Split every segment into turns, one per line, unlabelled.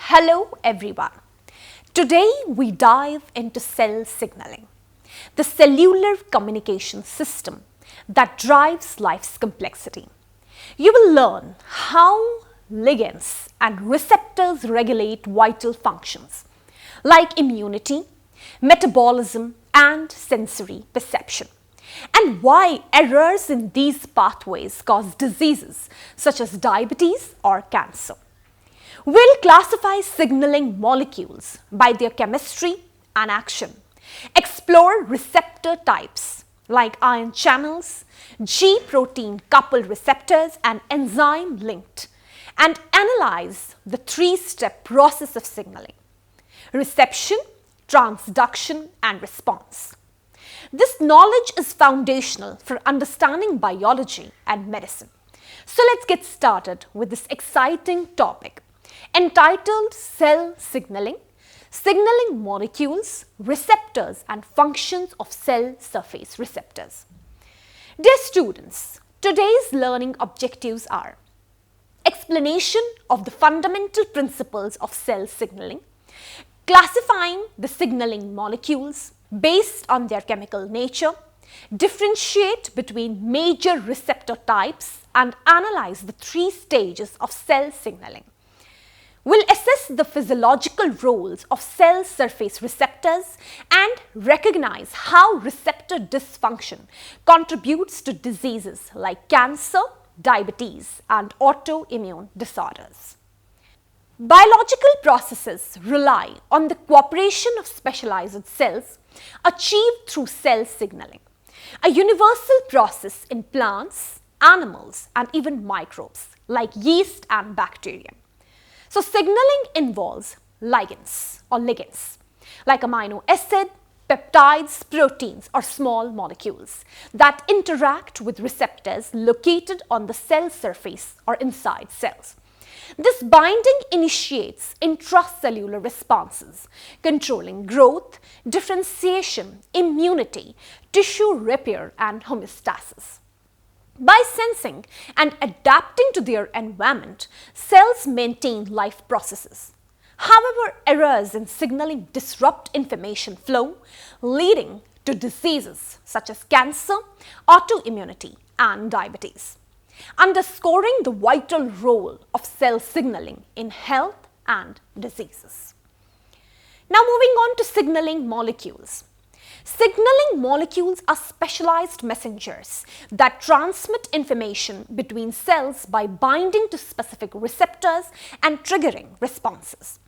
Hello everyone. Today we dive into cell signaling, the cellular communication system that drives life's complexity. You will learn how ligands and receptors regulate vital functions like immunity, metabolism, and sensory perception, and why errors in these pathways cause diseases such as diabetes or cancer. We'll classify signaling molecules by their chemistry and action, explore receptor types like ion channels, G protein coupled receptors, and enzyme linked, and analyze the three-step process of signaling: reception, transduction, and response. This knowledge is foundational for understanding biology and medicine. So let's get started with this exciting topic entitled Cell Signaling, Signaling Molecules, Receptors and Functions of Cell Surface Receptors. Dear students, today's learning objectives are explanation of the fundamental principles of cell signaling, classifying the signaling molecules based on their chemical nature, differentiate between major receptor types, and analyze the three stages of cell signaling. We'll assess the physiological roles of cell surface receptors and recognize how receptor dysfunction contributes to diseases like cancer, diabetes, and autoimmune disorders. Biological processes rely on the cooperation of specialized cells achieved through cell signaling, a universal process in plants, animals, and even microbes like yeast and bacteria. So signaling involves ligands like amino acid, peptides, proteins, or small molecules that interact with receptors located on the cell surface or inside cells. This binding initiates intracellular responses, controlling growth, differentiation, immunity, tissue repair, and homeostasis. By sensing and adapting to their environment, cells maintain life processes. However, errors in signaling disrupt information flow, leading to diseases such as cancer, autoimmunity, and diabetes, underscoring the vital role of cell signaling in health and diseases. Now moving on to signaling molecules. Signaling molecules are specialized messengers that transmit information between cells by binding to specific receptors and triggering responses.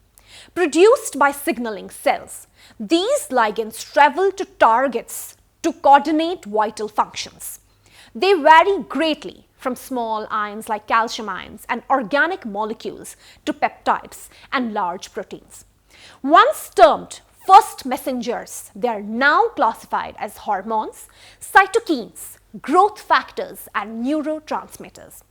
Produced by signaling cells, these ligands travel to targets to coordinate vital functions. They vary greatly from small ions like calcium ions and organic molecules to peptides and large proteins. Once termed first messengers, they are now classified as hormones, cytokines, growth factors, and neurotransmitters.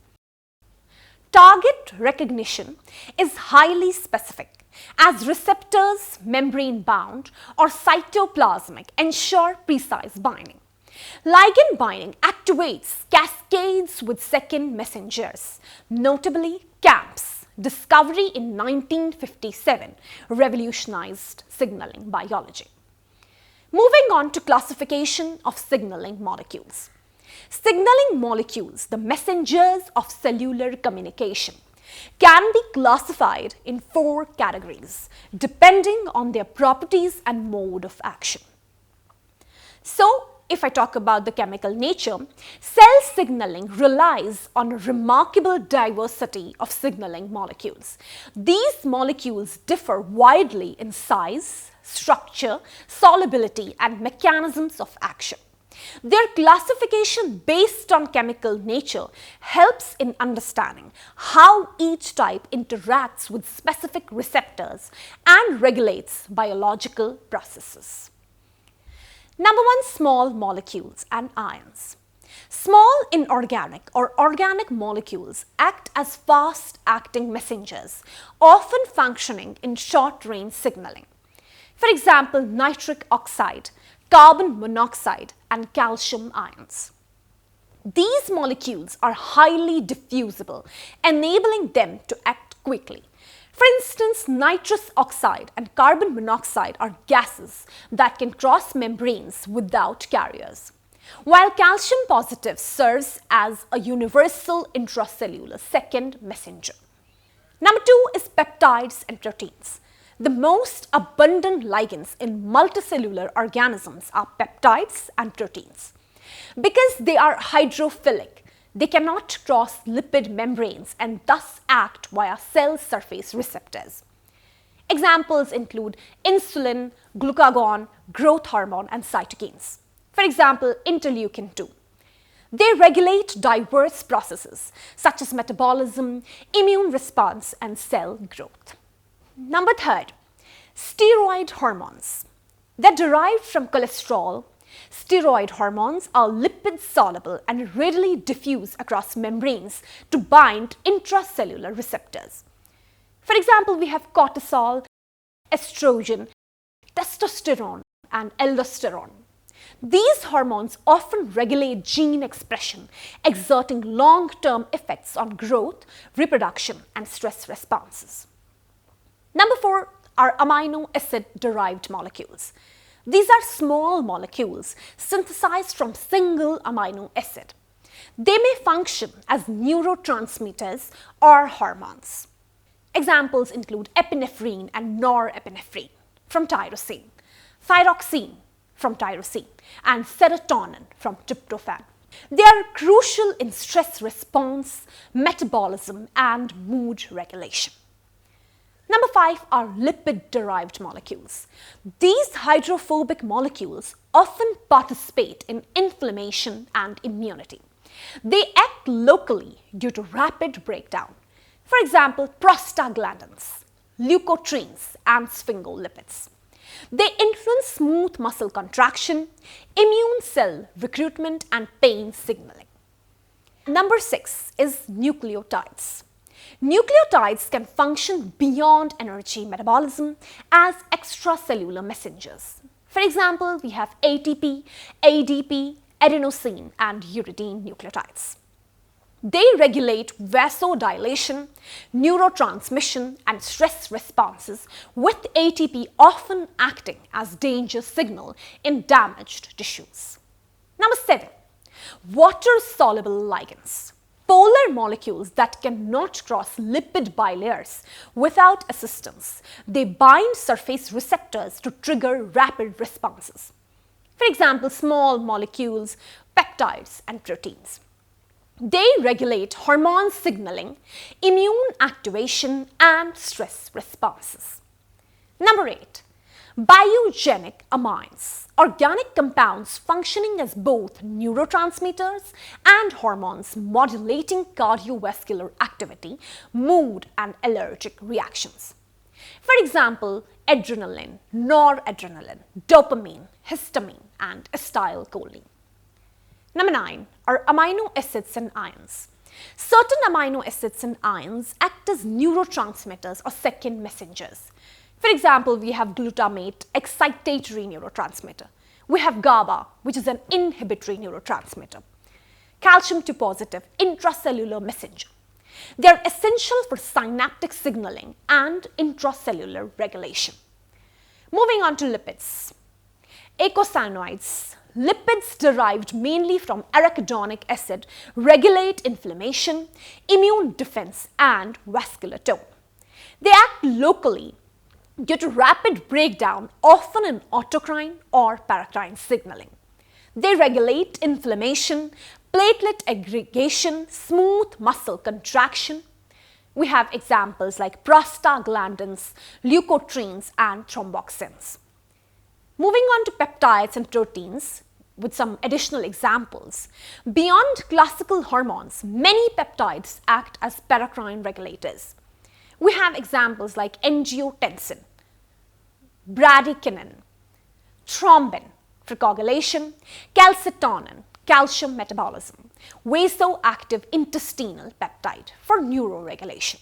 Target recognition is highly specific, as receptors, membrane-bound or cytoplasmic, ensure precise binding. Ligand binding activates cascades with second messengers, notably CAMPs. Discovery in 1957 revolutionized signaling biology. Moving on to classification of signaling molecules. Signaling molecules, the messengers of cellular communication, can be classified in four categories depending on their properties and mode of action. So, if I talk about the chemical nature, cell signaling relies on a remarkable diversity of signaling molecules. These molecules differ widely in size, structure, solubility, and mechanisms of action. Their classification based on chemical nature helps in understanding how each type interacts with specific receptors and regulates biological processes. Number one, small molecules and ions. Small inorganic or organic molecules act as fast-acting messengers, often functioning in short-range signaling. For example, nitric oxide, carbon monoxide, and calcium ions. These molecules are highly diffusible, enabling them to act quickly. For instance, nitrous oxide and carbon monoxide are gases that can cross membranes without carriers, while calcium positive serves as a universal intracellular second messenger. Number 2 is peptides and proteins. The most abundant ligands in multicellular organisms are peptides and proteins. Because they are hydrophilic, they cannot cross lipid membranes and thus act via cell surface receptors. Examples include insulin, glucagon, growth hormone, and cytokines. For example, interleukin 2. They regulate diverse processes such as metabolism, immune response, and cell growth. Number 3, steroid hormones. They're derived from cholesterol. Steroid hormones are lipid soluble and readily diffuse across membranes to bind intracellular receptors. For example, we have cortisol, estrogen, testosterone, and aldosterone. These hormones often regulate gene expression, exerting long-term effects on growth, reproduction, and stress responses. Number 4 are amino acid-derived molecules. These are small molecules synthesized from single amino acid. They may function as neurotransmitters or hormones. Examples include epinephrine and norepinephrine from tyrosine, thyroxine from tyrosine, and serotonin from tryptophan. They are crucial in stress response, metabolism, and mood regulation. Number 5 are lipid-derived molecules. These hydrophobic molecules often participate in inflammation and immunity. They act locally due to rapid breakdown. For example, prostaglandins, leukotrienes, and sphingolipids. They influence smooth muscle contraction, immune cell recruitment, and pain signaling. Number 6 is nucleotides. Nucleotides can function beyond energy metabolism as extracellular messengers. For example, we have ATP, ADP, adenosine, and uridine nucleotides. They regulate vasodilation, neurotransmission, and stress responses, with ATP often acting as danger signal in damaged tissues. Number 7, water-soluble ligands. Polar molecules that cannot cross lipid bilayers without assistance. They bind surface receptors to trigger rapid responses. For example, small molecules, peptides, and proteins. They regulate hormone signaling, immune activation, and stress responses. Number 8, biogenic amines. Organic compounds functioning as both neurotransmitters and hormones modulating cardiovascular activity, mood, and allergic reactions. For example, adrenaline, noradrenaline, dopamine, histamine, and acetylcholine. Number 9 are amino acids and ions. Certain amino acids and ions act as neurotransmitters or second messengers. For example, we have glutamate, excitatory neurotransmitter. We have GABA, which is an inhibitory neurotransmitter. Calcium 2 positive, intracellular messenger. They are essential for synaptic signaling and intracellular regulation. Moving on to lipids. Eicosanoids, lipids derived mainly from arachidonic acid, regulate inflammation, immune defense, and vascular tone. They act locally due to rapid breakdown, often in autocrine or paracrine signaling. They regulate inflammation, platelet aggregation, smooth muscle contraction. We have examples like prostaglandins, leukotrienes, and thromboxans. Moving on to peptides and proteins, with some additional examples. Beyond classical hormones, many peptides act as paracrine regulators. We have examples like angiotensin, bradykinin, thrombin for coagulation, calcitonin, calcium metabolism, vasoactive intestinal peptide for neuroregulation.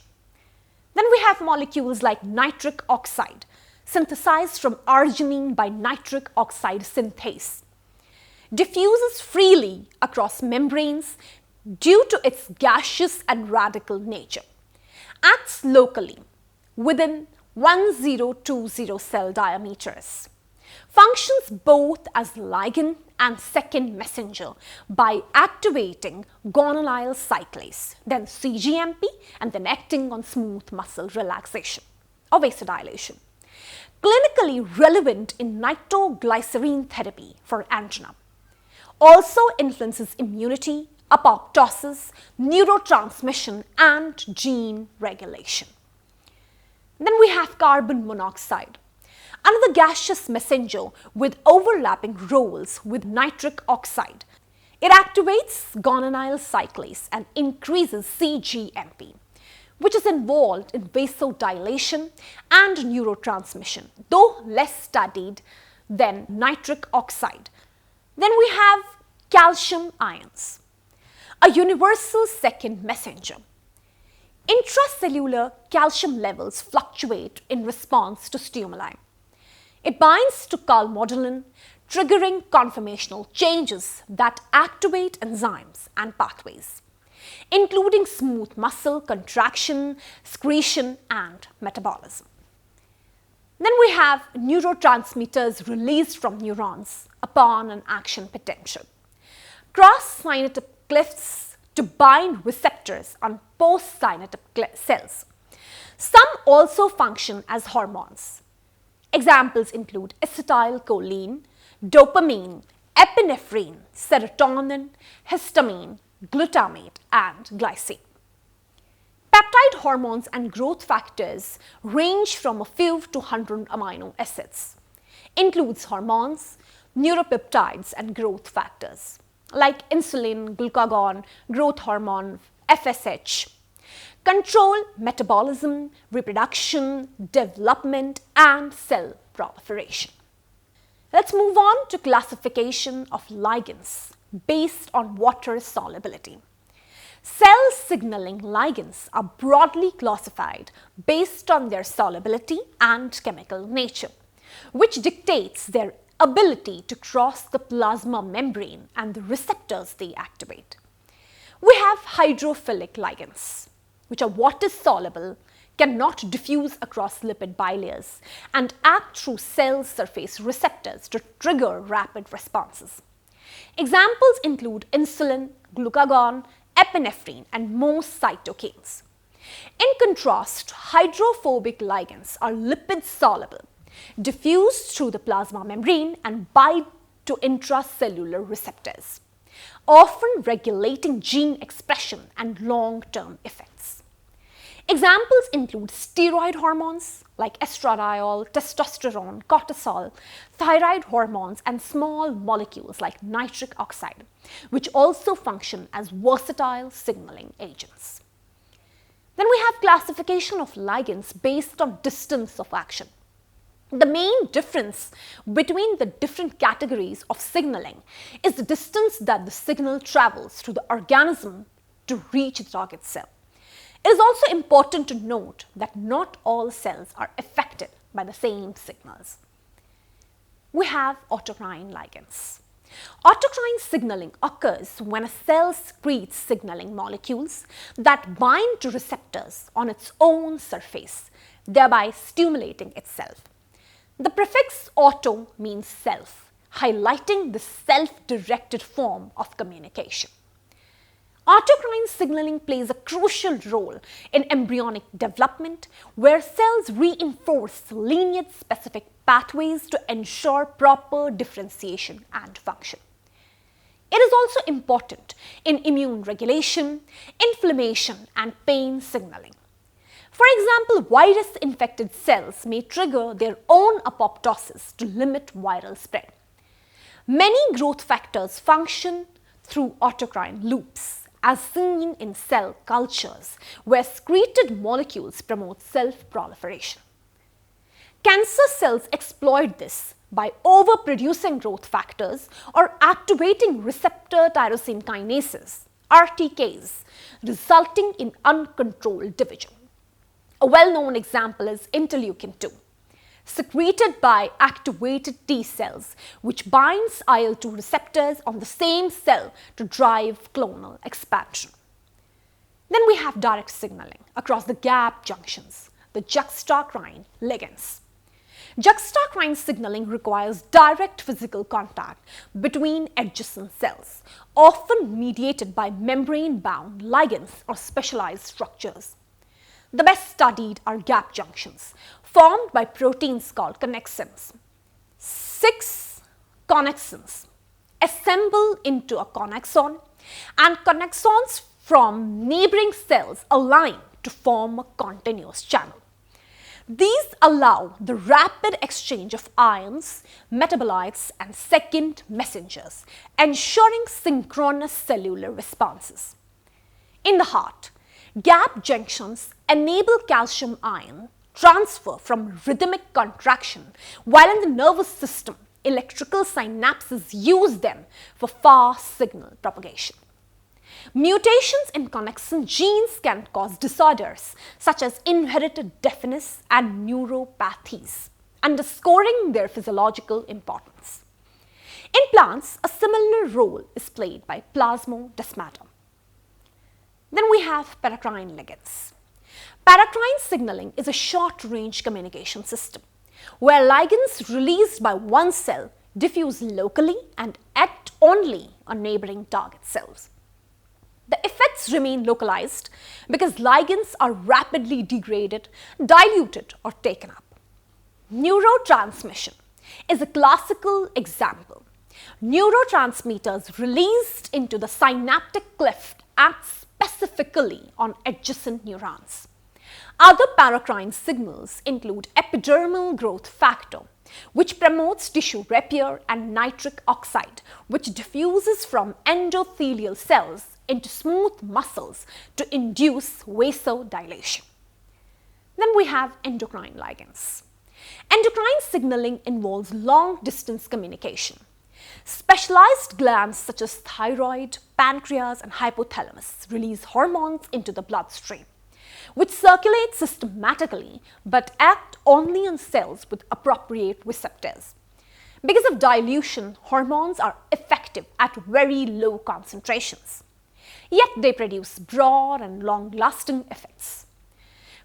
Then we have molecules like nitric oxide, synthesized from arginine by nitric oxide synthase. Diffuses freely across membranes due to its gaseous and radical nature. Acts locally, within 1020 cell diameters. Functions both as ligand and second messenger by activating guanylyl cyclase, then cGMP, and then acting on smooth muscle relaxation or vasodilation. Clinically relevant in nitroglycerin therapy for angina. Also influences immunity, apoptosis, neurotransmission, and gene regulation. Then we have carbon monoxide, another gaseous messenger with overlapping roles with nitric oxide. It activates guanylyl cyclase and increases cGMP, which is involved in vasodilation and neurotransmission, though less studied than nitric oxide. Then we have calcium ions, a universal second messenger. Intracellular calcium levels fluctuate in response to stimuli. It binds to calmodulin, triggering conformational changes that activate enzymes and pathways, including smooth muscle contraction, excretion, and metabolism. Then we have neurotransmitters released from neurons upon an action potential. Cross-synaptic cliffs to bind receptors on postsynaptic cells. Some also function as hormones. Examples include acetylcholine, dopamine, epinephrine, serotonin, histamine, glutamate, and glycine. Peptide hormones and growth factors range from a few to 100 amino acids. Includes hormones, neuropeptides, and growth factors like insulin, glucagon, growth hormone, FSH. Control metabolism, reproduction, development, and cell proliferation. Let's move on to classification of ligands based on water solubility. Cell signaling ligands are broadly classified based on their solubility and chemical nature, which dictates their ability to cross the plasma membrane and the receptors they activate. We have hydrophilic ligands, which are water soluble, cannot diffuse across lipid bilayers, and act through cell surface receptors to trigger rapid responses. Examples include insulin, glucagon, epinephrine, and most cytokines. In contrast, hydrophobic ligands are lipid soluble, diffuse through the plasma membrane, and bind to intracellular receptors, often regulating gene expression and long-term effects. Examples include steroid hormones like estradiol, testosterone, cortisol, thyroid hormones, and small molecules like nitric oxide, which also function as versatile signaling agents. Then we have classification of ligands based on distance of action. The main difference between the different categories of signaling is the distance that the signal travels through the organism to reach the target cell. It is also important to note that not all cells are affected by the same signals. We have autocrine ligands. Autocrine signaling occurs when a cell secretes signaling molecules that bind to receptors on its own surface, thereby stimulating itself. The prefix auto means self, highlighting the self-directed form of communication. Autocrine signaling plays a crucial role in embryonic development, where cells reinforce lineage-specific pathways to ensure proper differentiation and function. It is also important in immune regulation, inflammation, and pain signaling. For example, virus-infected cells may trigger their own apoptosis to limit viral spread. Many growth factors function through autocrine loops, as seen in cell cultures, where secreted molecules promote self-proliferation. Cancer cells exploit this by overproducing growth factors or activating receptor tyrosine kinases, RTKs, resulting in uncontrolled division. A well-known example is interleukin-2, secreted by activated T cells, which binds IL-2 receptors on the same cell to drive clonal expansion. Then we have direct signaling across the gap junctions. the juxtacrine ligands. Juxtacrine signaling requires direct physical contact between adjacent cells, often mediated by membrane-bound ligands or specialized structures. The best studied are gap junctions, formed by proteins called connexins. 6 connexins assemble into a connexon, and connexons from neighboring cells align to form a continuous channel. These allow the rapid exchange of ions, metabolites, and second messengers, ensuring synchronous cellular responses. In the heart, gap junctions enable calcium ion transfer from rhythmic contraction, while in the nervous system, electrical synapses use them for fast signal propagation. Mutations in connexin genes can cause disorders such as inherited deafness and neuropathies, underscoring their physiological importance. In plants, a similar role is played by plasmodesmata. Then we have paracrine ligands. Paracrine signaling is a short-range communication system where ligands released by one cell diffuse locally and act only on neighboring target cells. The effects remain localized because ligands are rapidly degraded, diluted, or taken up. Neurotransmission is a classical example. Neurotransmitters released into the synaptic cleft act specifically on adjacent neurons. Other paracrine signals include epidermal growth factor, which promotes tissue repair, and nitric oxide, which diffuses from endothelial cells into smooth muscles to induce vasodilation. Then we have endocrine ligands. Endocrine signaling involves long-distance communication. Specialized glands such as thyroid, pancreas, and hypothalamus release hormones into the bloodstream, which circulate systematically but act only on cells with appropriate receptors. Because of dilution, hormones are effective at very low concentrations, yet they produce broad and long-lasting effects.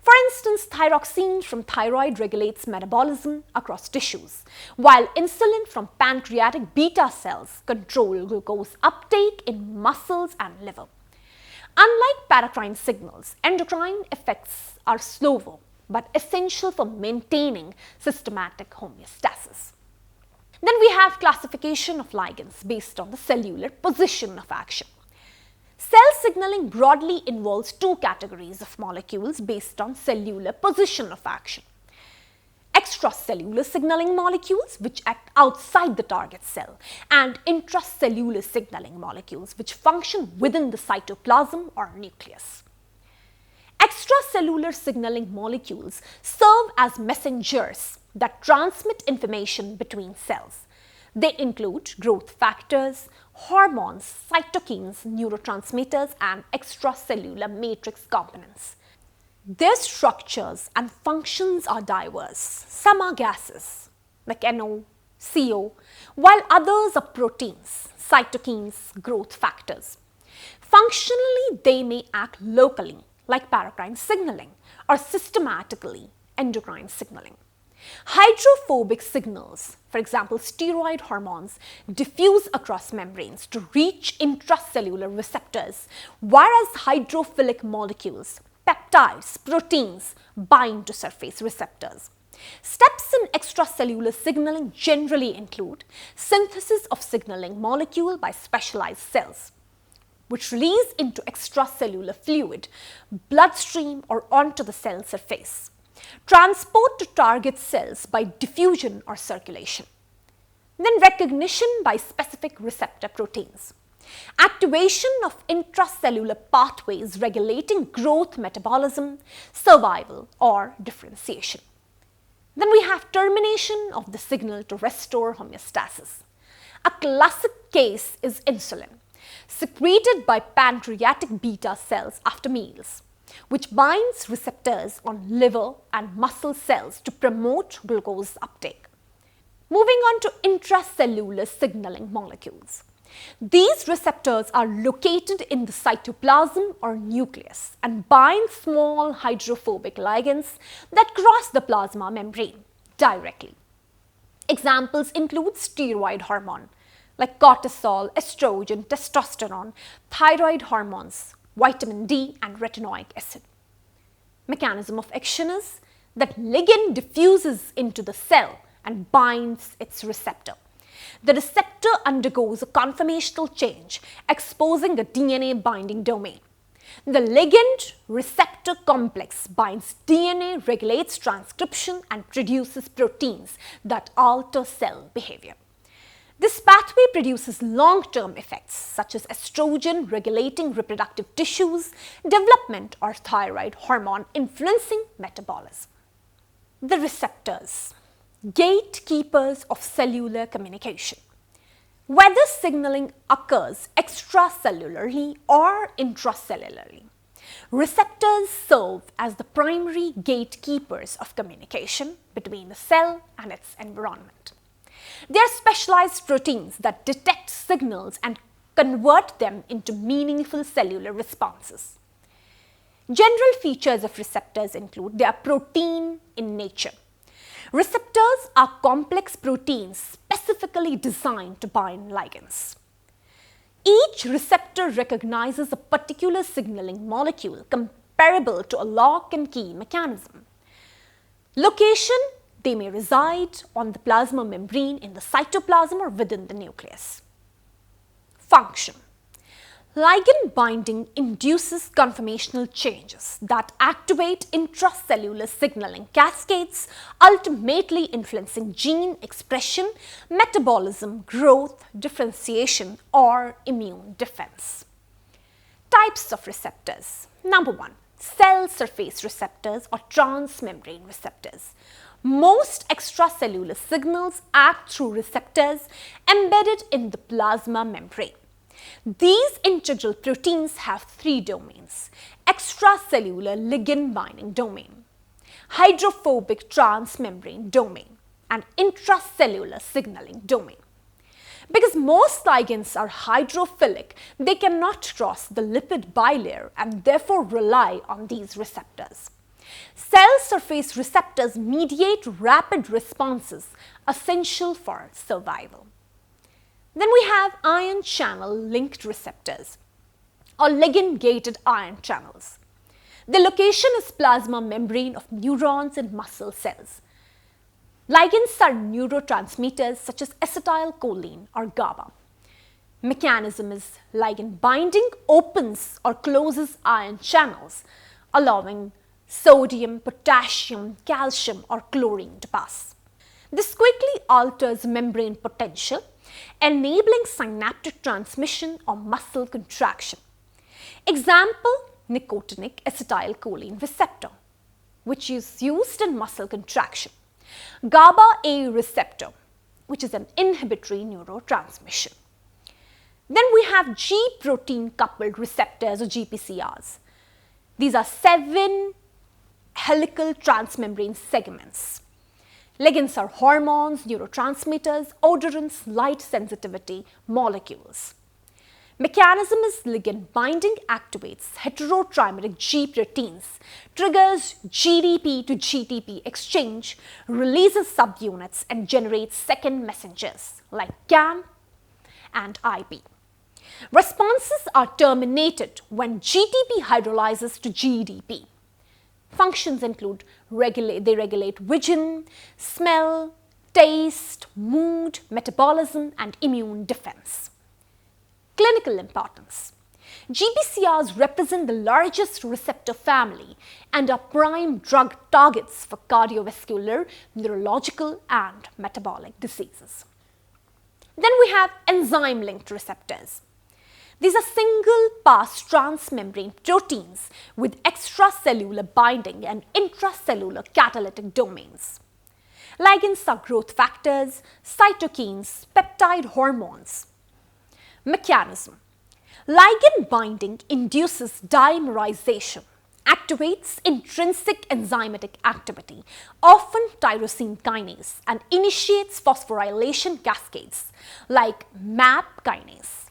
For instance, thyroxine from thyroid regulates metabolism across tissues, while insulin from pancreatic beta cells control glucose uptake in muscles and liver. Unlike paracrine signals, endocrine effects are slower but essential for maintaining systematic homeostasis. Then we have classification of ligands based on the cellular position of action. Cell signaling broadly involves 2 categories of molecules based on cellular position of action. Extracellular signaling molecules, which act outside the target cell, and intracellular signaling molecules, which function within the cytoplasm or nucleus. Extracellular signaling molecules serve as messengers that transmit information between cells. They include growth factors, hormones, cytokines, neurotransmitters, and extracellular matrix components. Their structures and functions are diverse. Some are gases, like NO, CO, while others are proteins, cytokines, growth factors. Functionally, they may act locally, like paracrine signaling, or systematically, endocrine signaling. Hydrophobic signals, for example steroid hormones, diffuse across membranes to reach intracellular receptors, whereas hydrophilic molecules, peptides, proteins, bind to surface receptors. Steps in extracellular signaling generally include synthesis of signaling molecule by specialized cells, which release into extracellular fluid, bloodstream, or onto the cell surface. Transport to target cells by diffusion or circulation. Then recognition by specific receptor proteins. Activation of intracellular pathways regulating growth, metabolism, survival, or differentiation. Then we have termination of the signal to restore homeostasis. A classic case is insulin, secreted by pancreatic beta cells after meals, which binds receptors on liver and muscle cells to promote glucose uptake. Moving on to intracellular signaling molecules. These receptors are located in the cytoplasm or nucleus and bind small hydrophobic ligands that cross the plasma membrane directly. Examples include steroid hormone like cortisol, estrogen, testosterone, thyroid hormones, vitamin D, and retinoic acid. Mechanism of action is that ligand diffuses into the cell and binds its receptor. The receptor undergoes a conformational change, exposing a DNA binding domain. The ligand-receptor complex binds DNA, regulates transcription, and produces proteins that alter cell behavior. This pathway produces long-term effects such as estrogen regulating reproductive tissues, development, or thyroid hormone influencing metabolism. The receptors, gatekeepers of cellular communication. Whether signaling occurs extracellularly or intracellularly, receptors serve as the primary gatekeepers of communication between the cell and its environment. They are specialized proteins that detect signals and convert them into meaningful cellular responses. General features of receptors include they are protein in nature. Receptors are complex proteins specifically designed to bind ligands. Each receptor recognizes a particular signaling molecule comparable to a lock and key mechanism. Location: they may reside on the plasma membrane in the cytoplasm or within the nucleus. Function: ligand binding induces conformational changes that activate intracellular signaling cascades, ultimately influencing gene expression, metabolism, growth, differentiation, or immune defense. Types of receptors. Number 1. Cell surface receptors or transmembrane receptors. Most extracellular signals act through receptors embedded in the plasma membrane. These integral proteins have 3 domains: extracellular ligand binding domain, hydrophobic transmembrane domain, and intracellular signaling domain. Because most ligands are hydrophilic, they cannot cross the lipid bilayer and therefore rely on these receptors. Cell surface receptors mediate rapid responses essential for survival. Then we have ion channel linked receptors or ligand-gated ion channels. The location is plasma membrane of neurons and muscle cells. Ligands are neurotransmitters such as acetylcholine or GABA. Mechanism is ligand binding opens or closes ion channels, allowing sodium, potassium, calcium, or chlorine to pass. This quickly alters membrane potential, enabling synaptic transmission or muscle contraction. Example, nicotinic acetylcholine receptor, which is used in muscle contraction. GABA-A receptor, which is an inhibitory neurotransmission. Then we have G protein coupled receptors or GPCRs. These are 7 helical transmembrane segments. Ligands are hormones, neurotransmitters, odorants, light sensitivity molecules. Mechanism is ligand binding activates heterotrimeric G proteins, triggers GDP to GTP exchange, releases subunits, and generates second messengers like CAM and IP. Responses are terminated when GTP hydrolyzes to GDP. Functions include they regulate vision, smell, taste, mood, metabolism, and immune defense. Clinical importance. GPCRs represent the largest receptor family and are prime drug targets for cardiovascular, neurological, and metabolic diseases. Then we have enzyme-linked receptors. These are single-pass transmembrane proteins with extracellular binding and intracellular catalytic domains. Ligands are growth factors, cytokines, peptide hormones. Mechanism. Ligand binding induces dimerization activates intrinsic enzymatic activity, often tyrosine kinase, and initiates phosphorylation cascades like MAP kinase.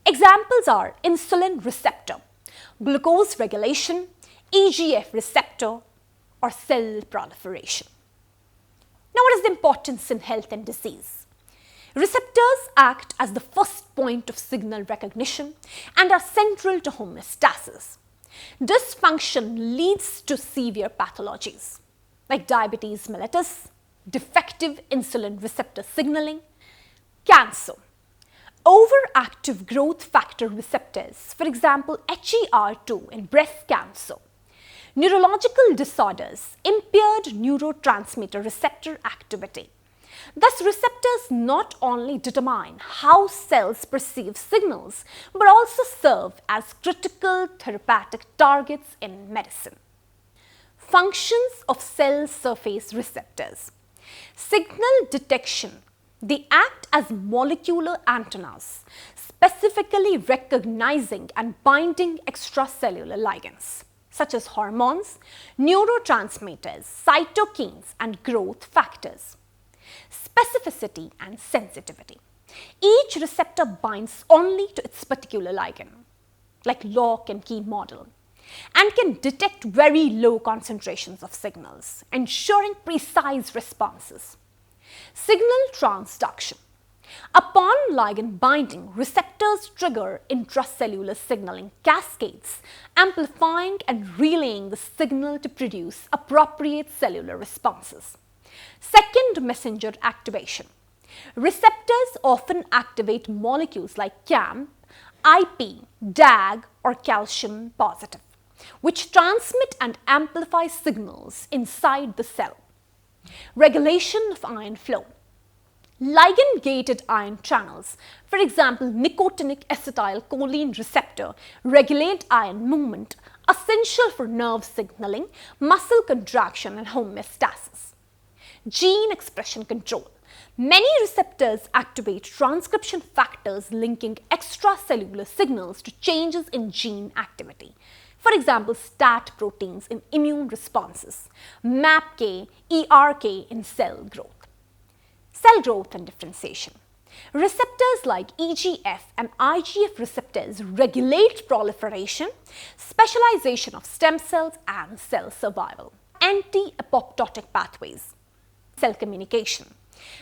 Examples are insulin receptor, glucose regulation, EGF receptor, or cell proliferation. Now, what is the importance in health and disease? Receptors act as the first point of signal recognition and are central to homeostasis. Dysfunction leads to severe pathologies like diabetes mellitus, defective insulin receptor signaling, cancer, overactive growth factor receptors, for example, HER2 in breast cancer, neurological disorders, impaired neurotransmitter receptor activity. Thus, receptors not only determine how cells perceive signals, but also serve as critical therapeutic targets in medicine. Functions of cell surface receptors. Signal detection. They act as molecular antennas, specifically recognizing and binding extracellular ligands, such as hormones, neurotransmitters, cytokines, and growth factors. Specificity and sensitivity. Each receptor binds only to its particular ligand, like lock and key model, and can detect very low concentrations of signals, ensuring precise responses. Signal transduction. Upon ligand binding, receptors trigger intracellular signaling cascades, amplifying and relaying the signal to produce appropriate cellular responses. Second, messenger activation. Receptors often activate molecules like CAM, IP, DAG, or calcium positive, which transmit and amplify signals inside the cell. Regulation of ion flow. Ligand-gated ion channels, for example, nicotinic acetylcholine receptor, regulate ion movement, essential for nerve signaling, muscle contraction, and homeostasis. Gene expression control. Many receptors activate transcription factors linking extracellular signals to changes in gene activity. For example, STAT proteins in immune responses, MAPK, ERK in cell growth. Cell growth and differentiation. Receptors like EGF and IGF receptors regulate proliferation, specialization of stem cells, and cell survival. Anti-apoptotic pathways. Cell communication.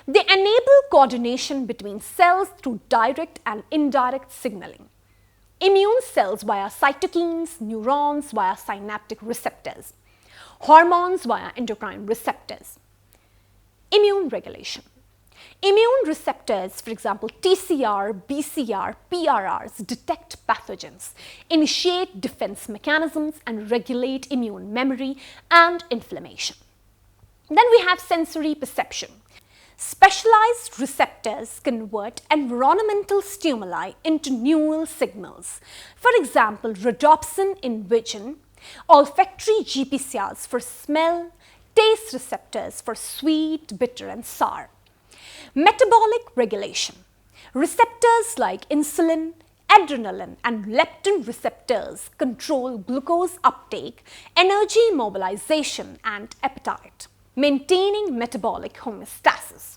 They enable coordination between cells through direct and indirect signaling. Immune cells via cytokines, neurons via synaptic receptors, hormones via endocrine receptors. Immune regulation. Immune receptors, for example, TCR, BCR, PRRs, detect pathogens, initiate defense mechanisms, and regulate immune memory and inflammation. Then we have sensory perception. Specialized receptors convert environmental stimuli into neural signals. For example, rhodopsin in vision, olfactory GPCRs for smell, taste receptors for sweet, bitter, and sour. Metabolic regulation. Receptors like insulin, adrenaline, and leptin receptors control glucose uptake, energy mobilization, and appetite. Maintaining metabolic homeostasis.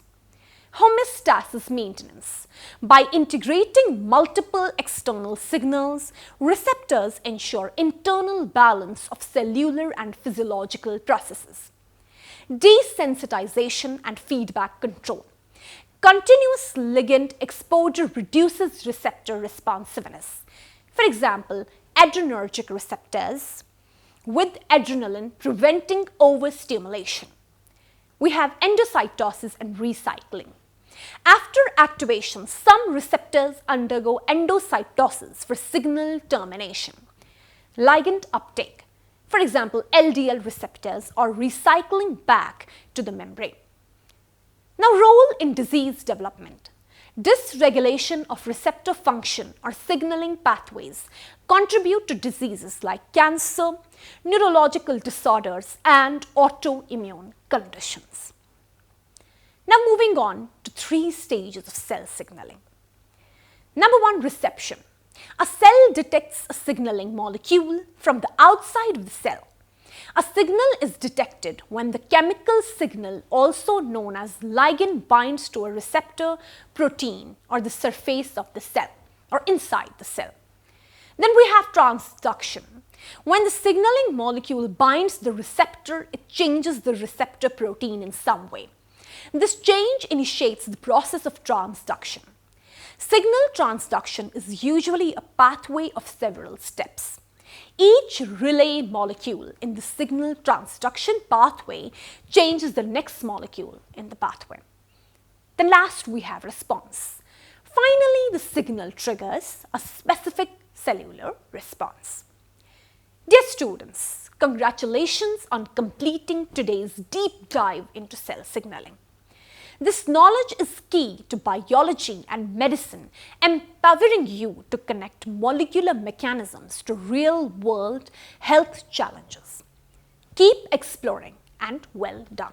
Homeostasis maintenance. By integrating multiple external signals, receptors ensure internal balance of cellular and physiological processes. Desensitization and feedback control. Continuous ligand exposure reduces receptor responsiveness. For example, adrenergic receptors with adrenaline preventing overstimulation. We have endocytosis and recycling. After activation, some receptors undergo endocytosis for signal termination. Ligand uptake, for example, LDL receptors, or recycling back to the membrane. Now, role in disease development. Dysregulation of receptor function or signaling pathways contribute to diseases like cancer, neurological disorders, and autoimmune conditions. Now, moving on to 3 stages of cell signaling. Number 1, reception. A cell detects a signaling molecule from the outside of the cell. A signal is detected when the chemical signal, also known as ligand, binds to a receptor protein or the surface of the cell or inside the cell. Then we have transduction. When the signaling molecule binds the receptor, it changes the receptor protein in some way. This change initiates the process of transduction. Signal transduction is usually a pathway of several steps. Each relay molecule in the signal transduction pathway changes the next molecule in the pathway. Then last we have response. Finally, the signal triggers a specific cellular response. Dear students, congratulations on completing today's deep dive into cell signaling. This knowledge is key to biology and medicine, empowering you to connect molecular mechanisms to real-world health challenges. Keep exploring and well done.